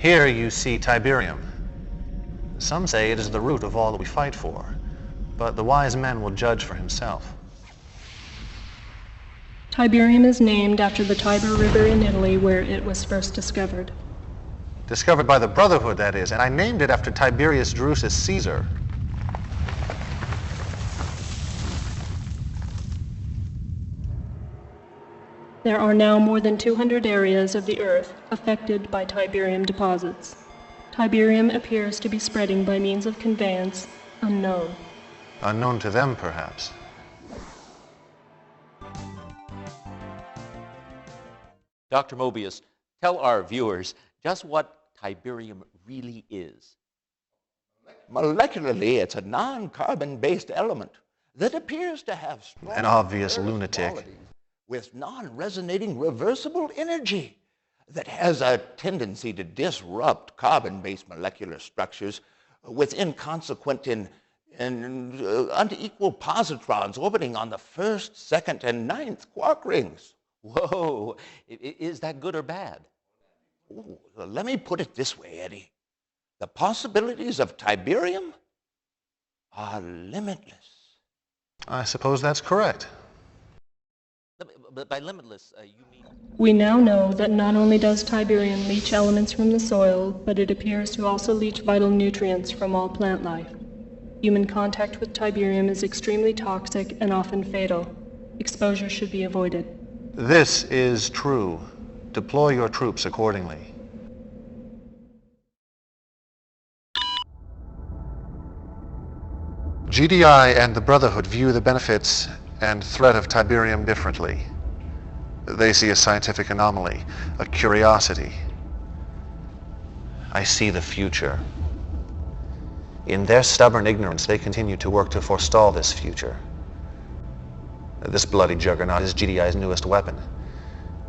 Here you see Tiberium. Some say it is the root of all that we fight for, but the wise man will judge for himself. Tiberium is named after the Tiber River in Italy, where it was first discovered. Discovered by the Brotherhood, that is, and I named it after Tiberius Drusus Caesar. There are now more than 200 areas of the Earth affected by Tiberium deposits. Tiberium appears to be spreading by means of conveyance unknown. Unknown to them, perhaps. Dr. Mobius, tell our viewers just what Tiberium really is. Molecularly, it's a non-carbon-based element that appears to have strong An obvious lunatic. qualities with non-resonating reversible energy that has a tendency to disrupt carbon-based molecular structures with inconsequent and unequal positrons orbiting on the first, second, and ninth quark rings. Whoa, is that good or bad? Ooh, let me put it this way, Eddie. The possibilities of Tiberium are limitless. I suppose that's correct. But by limitless, you mean... We now know that not only does Tiberium leach elements from the soil, but it appears to also leach vital nutrients from all plant life. Human contact with Tiberium is extremely toxic and often fatal. Exposure should be avoided. This is true. Deploy your troops accordingly. GDI and the Brotherhood view the benefits and threat of Tiberium differently. They see a scientific anomaly, a curiosity. I see the future. In their stubborn ignorance, they continue to work to forestall this future. This bloody juggernaut is GDI's newest weapon.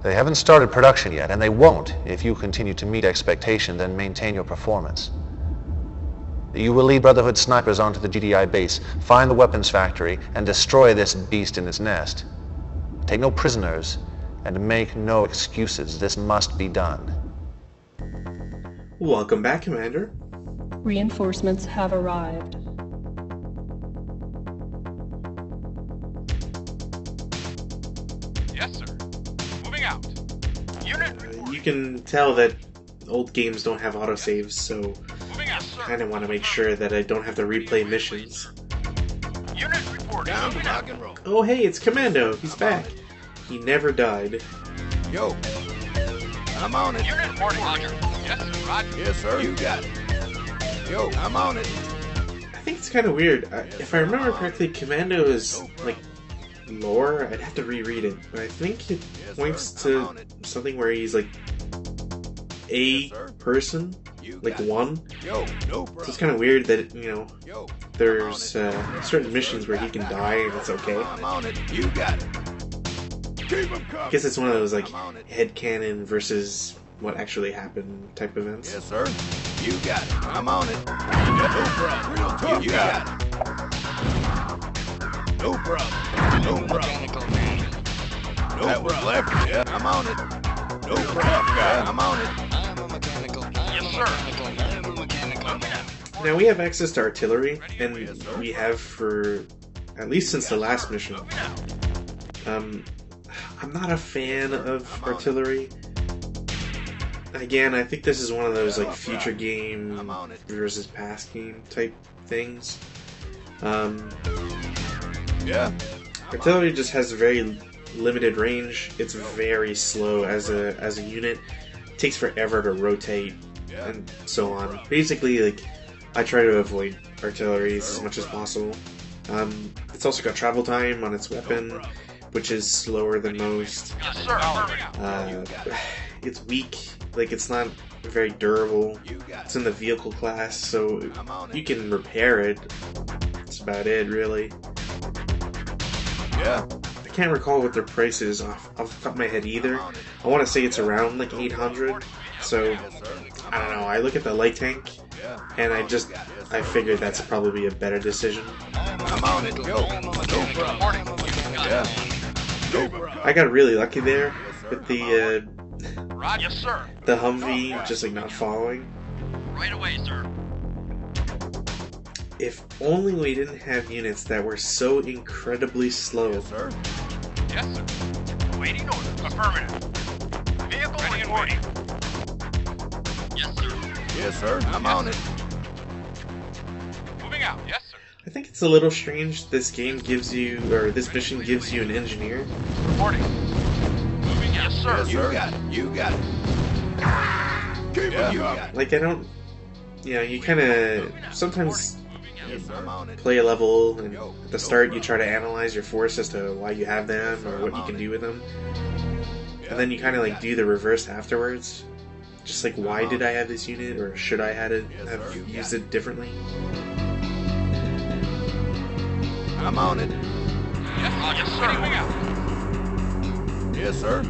They haven't started production yet, and they won't if you continue to meet expectations and maintain your performance. You will lead Brotherhood snipers onto the GDI base, find the weapons factory, and destroy this beast in its nest. Take no prisoners, and make no excuses. This must be done. Welcome back, Commander. Reinforcements have arrived. Yes, sir. Moving out. Unit You can tell that old games don't have autosaves, so moving out, sir. I kind of want to make sure that I don't have to replay missions. Unit reporting. Moving out. Oh hey, it's Commando. He's back. He never died. Yo, I'm on it. Unit reporting. Roger. Yes, sir. Roger. Yes, sir. You got it. Yo, I'm on it. I think it's kind of weird. If I remember correctly, Commando is like lore. I'd have to reread it, but I think it points to something where he's like a person, like one. Yo, no So problem. it's kind of weird that Yo, there's certain missions where he can die and it's okay. I'm on it. You got it. Keep 'em I coming. guess it's one of those like I'm on it. headcanon versus what actually happened type events. Yes, sir. You got it. I'm on it. No problem. Real tough. You got it. No problem. No problem. No that was left. Yeah, I'm on it. No problem. Guy. I'm on it. Yes, sir. Now we have access to artillery, and we have for at least since the last mission. I'm not a fan of artillery. Again, I think this is one of those like future game versus past game type things. Yeah. Artillery just has a very limited range. It's very slow as a unit. It takes forever to rotate and so on. Basically, like I try to avoid artillery as much as possible. It's also got travel time on its weapon, which is slower than most. Yes, sir. Moving out. It's weak. Like it's not very durable. It's in the vehicle class, so you can repair it. That's about it, really. Yeah. I can't recall what their price is off the top of my head either. I want to say it's around like 800. So I don't know. I look at the light tank, and I figured that's probably a better decision. I'm on it. Yo, no problem. Reporting. Yeah. No problem. I got really lucky there with the Roger. Yes, sir. The Humvee just like not following. Right away, sir. If only we didn't have units that were so incredibly slow. Yes, sir. Yes, sir. Awaiting order. Affirmative. Vehicle ready and waiting. Yes, sir. Yes, sir. I'm on it. Moving out. Yes, sir. I think it's a little strange this game gives you, or this mission gives you an engineer. Reporting. Moving out. Yes, sir. Yes, sir. You got it. You got it. Keep it. You got it. Like, I don't, you know, you kind of sometimes Yes, sir. I'm on it. play a level, and at the start you try to analyze your force as to why you have them, or what you can do with them. And then you kind of like do the reverse afterwards. Just like, why did I have this unit, or should I have used it differently? I'm on it. Yes, Roger, sir. Moving out. Yes, sir.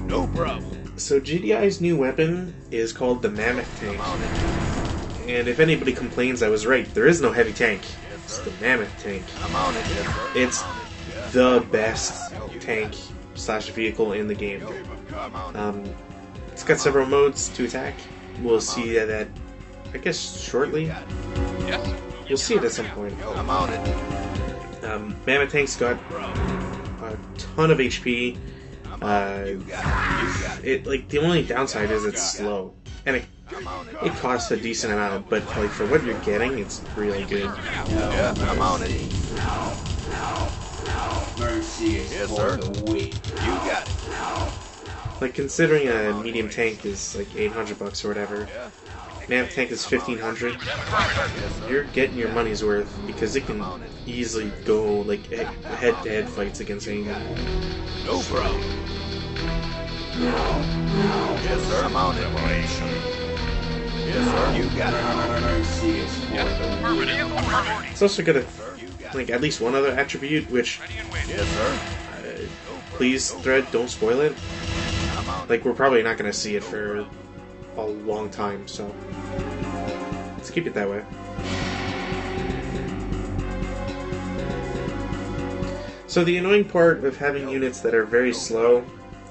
No problem. So GDI's new weapon is called the Mammoth tank. I'm on it. And if anybody complains, I was right. There is no heavy tank. It's the Mammoth tank. I'm on it. Yes, sir. It's the best tank slash vehicle in the game. I'm on it. It's got several modes to attack. We'll see that, I guess, shortly. Yes, sir. We'll see it at some point. I'm on it. Mammoth tank's got a ton of HP. You got it. You got it. It like the only downside is it's slow, and I'm on it. it costs a decent amount. But like for what you're getting, it's really good. Yeah, I'm on it. Yes, sir. You got it. Like considering a medium tank is like $800 or whatever, Yeah. Mammoth tank is $1,500. You're getting your money's worth because it can easily go like head-to-head fights against anyone. No problem. Yes, sir. I'm on it. Yes, sir. You got it. Yes, affirmative. Affirmative. It's also got a like at least one other attribute, which Ready and waiting. Yes, sir. please thread don't spoil it. I'm on it. Like we're probably not going to see it for a long time, so let's keep it that way. So the annoying part of having units that are very slow,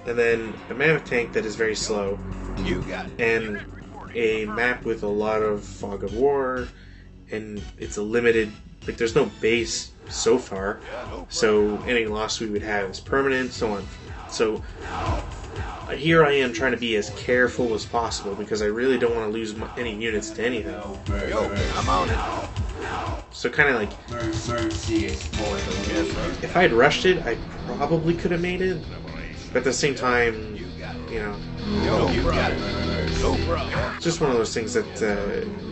and then a Mammoth tank that is very slow, You got it. and a map with a lot of fog of war, and it's a limited, like there's no base so far, so any loss we would have is permanent, so on. So here I am trying to be as careful as possible because I really don't want to lose any units to anything. Yo, I'm on it. So kind of like, Yes, sir. if I had rushed it, I probably could have made it, but at the same time, you know, Yo, you got it. No problem. it's just one of those things that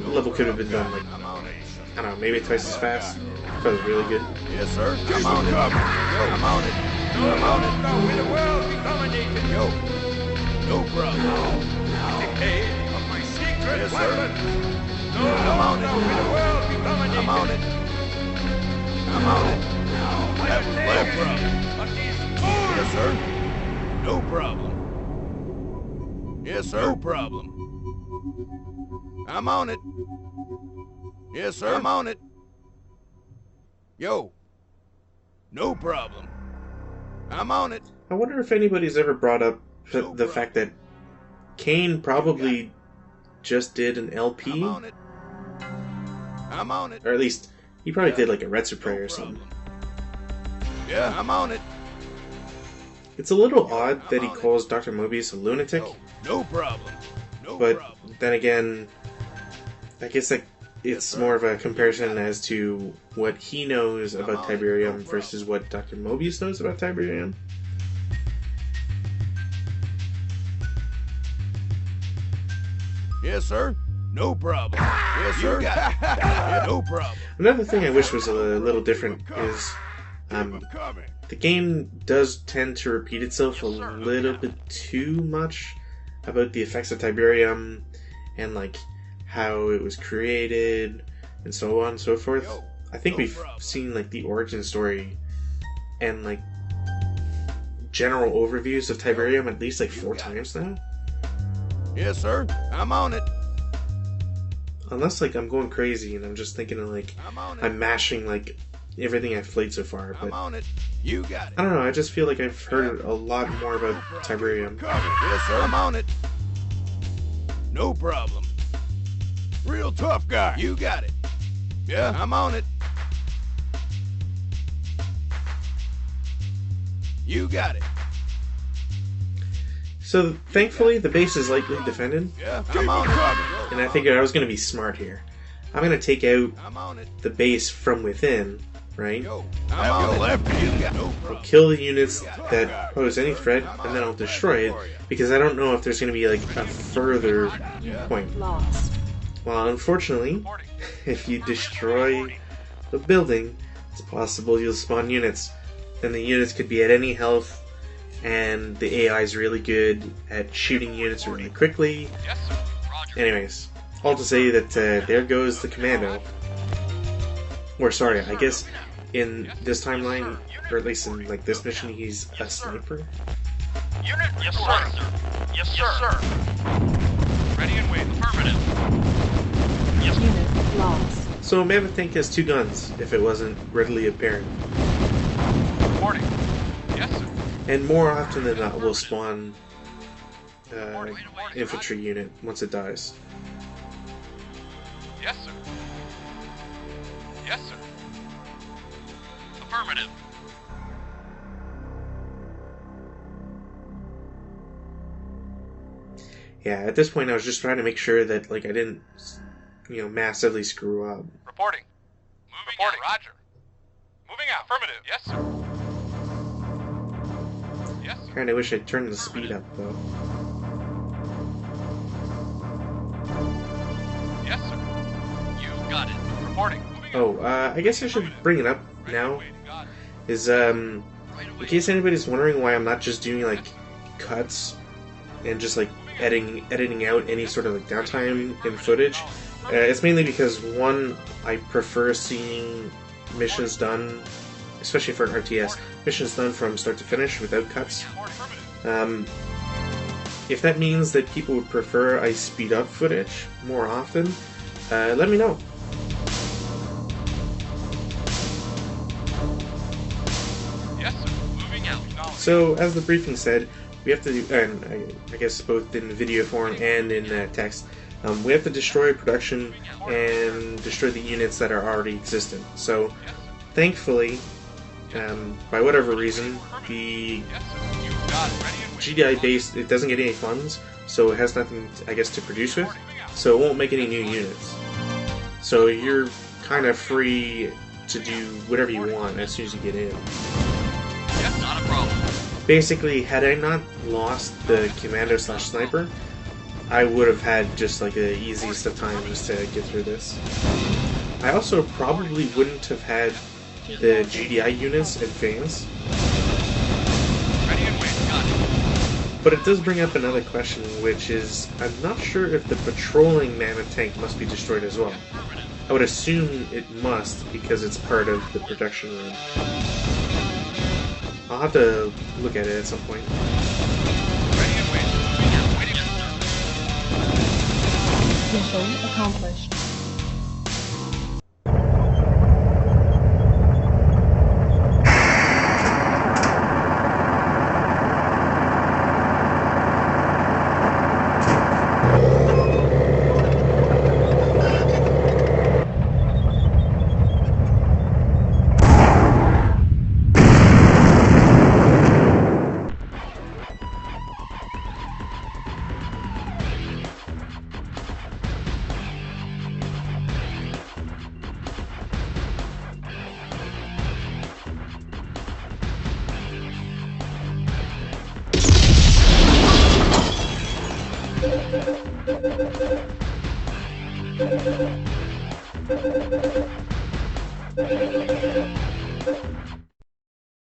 level could have been done like, I'm on it. I don't know, maybe twice as fast. That was really good. Yes, sir. I'm on it. Yo, I'm on it. I'm on it. With the world become a nation. Yo, no problem. Decay of my secret Yes, sir. weapon. I'm on it. With the world become a nation. I'm on it. I'm on it. That was no problem. But these Yes, sir. No problem. Yes, sir. No problem. I'm on it. Yes, sir. I'm on it. Yo. No problem. I'm on it. I wonder if anybody's ever brought up the fact that Kane probably just did an I'm LP, on it. I'm on it. or at least he probably did like a Red Spray or something. Yeah, I'm on it. It's a little odd that he calls Dr. Mobius a lunatic, No problem. No but problem. then again, I guess like it's more of a comparison as to what he knows about Tiberium versus what Dr. Mobius knows about Tiberium. Yes, sir. No problem. Yes, sir. Yeah, no problem. Another thing I wish was a little different is the game does tend to repeat itself a little bit too much about the effects of Tiberium and like how it was created and so on and so forth. I think we've seen like the origin story and like general overviews of Tiberium at least like 4 times now. Yes, sir. I'm on it. Unless like I'm going crazy and I'm just thinking of like I'm on it. I'm mashing like everything I've played so far, I'm but on it. You got it. I don't know, I just feel like I've heard a lot more about Tiberium. Yes, sir. I'm on it. No problem. Real tough guy. You got it. Yeah, I'm on it. You got it. So, thankfully, the base is lightly defended, Yeah, I'm on it. and I figured I was going to be smart here. I'm going to take out I'm on it. the base from within, right? Yo, I'm on it. Left. You got no problem. Kill the units that pose any threat, and then I'll destroy it, because I don't know if there's going to be like a further point. Lost. Well, unfortunately, if you destroy the building, it's possible you'll spawn units. And the units could be at any health, and the AI is really good at shooting units really quickly. Yes, sir. Roger. Anyways, all to say that there goes the commando. Or sorry, I guess in this timeline, or at least in like this mission, he's a sniper. Unit yes, sir. Yes, sir. Ready and wait. Affirmative. Yes, sir. Unit lost. So Mammoth tank has 2 guns, if it wasn't readily apparent. Reporting. Yes, sir. And more often than not, will spawn infantry unit once it dies. Yes, sir. Yes, sir. Affirmative. Yeah, at this point I was just trying to make sure that like I didn't, massively screw up. Reporting. Moving out. Roger. Moving out. Affirmative. Yes, sir. Yes, sir. Kinda wish I'd turned the speed up though. Yes, sir. You got it. Reporting. Moving out. Oh, I guess I should bring it up now. Got it. Is in case anybody's wondering why I'm not just doing like cuts and just like editing out any sort of like downtime in footage. It's mainly because one, I prefer seeing missions done, especially for an RTS, missions done from start to finish without cuts. If that means that people would prefer I speed up footage more often, let me know. Yes, sir. Moving out. So, as the briefing said, we have to do, and I guess both in video form and in text, we have to destroy production and destroy the units that are already existent. So, thankfully, by whatever reason, the Yes, sir. You got it. Ready and wait. GDI base, it doesn't get any funds, so it has nothing, I guess, to produce with, so it won't make any new units. So you're kind of free to do whatever you want as soon as you get in. Yes, not a problem. Basically, had I not lost the commando/sniper, I would have had just like the easiest of time just to get through this. I also probably wouldn't have had the GDI units advance, Ready and wait. Got it. but it does bring up another question, which is, I'm not sure if the patrolling Mammoth tank must be destroyed as well. I would assume it must, because it's part of the production room. I'll have to look at it at some point. Ready and wait. Moving out. Waiting. Yes, sir. Mission accomplished.